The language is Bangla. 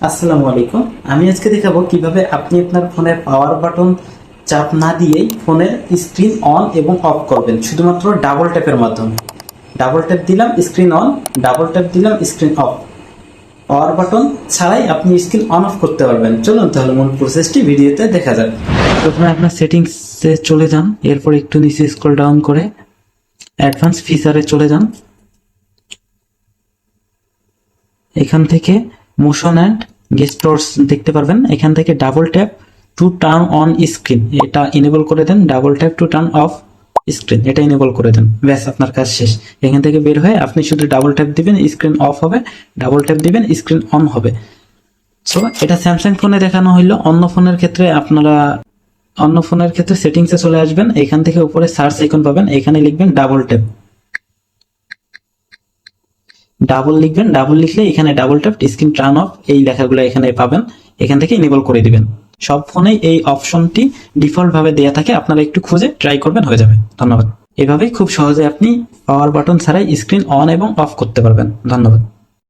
আসসালামু আলাইকুম। আমি আজকে দেখাবো কিভাবে আপনি আপনার ফোনের পাওয়ার বাটন চাপ না দিয়েই ফোনের স্ক্রিন অন এবং অফ করবেন শুধুমাত্র ডাবল ট্যাপের মাধ্যমে। ডাবল ট্যাপ দিলাম স্ক্রিন অন, ডাবল ট্যাপ দিলাম স্ক্রিন অফ। পাওয়ার বাটন ছাড়াই আপনি স্ক্রিন অন অফ করতে পারবেন। চলুন তাহলে মূল প্রসেসটি ভিডিওতে দেখা যাক। প্রথমে আপনার সেটিংসে চলে যান, এরপর একটু নিচে স্ক্রল ডাউন করে অ্যাডভান্স ফিচারে চলে যান। এখান থেকে মোশন অ্যান্ড গেস্টার্স দেখতে পারবেন। এখান থেকে double tap to turn on screen এটা ইনেবল করে দেন, double tap to turn off screen এটা ইনেবল করে দেন, ব্যাস আপনার কাজ শেষ। এখান থেকে বের হয়ে আপনি শুধু ডাবল ট্যাপ দিবেন, স্ক্রিন অফ হবে, ডাবল ট্যাপ দিবেন, স্ক্রিন অন হবে। সো এটা স্যামসাং ফোনে দেখানো হইলো। অন্য ফোনের ক্ষেত্রে সেটিংসে চলে আসবেন, এখান থেকে উপরে সার্চ আইকন পাবেন, এখানে লিখবেন ডাবল ট্যাপ, ডাবল লিখবেন, ডাবল লিখলে এখানে double tap screen turn off এই লেখাগুলো এখানে পাবেন, এখান থেকে এনেবল করে দিবেন। সব ফোনেই এই অপশনটি ডিফল্ট ভাবে দেয়া থাকে, আপনারা একটু খুঁজে ট্রাই করবেন, হয়ে যাবে। ধন্যবাদ। এভাবেই খুব সহজে আপনি পাওয়ার বাটন ছাড়াই স্ক্রিন অন এবং অফ করতে পারবেন। ধন্যবাদ।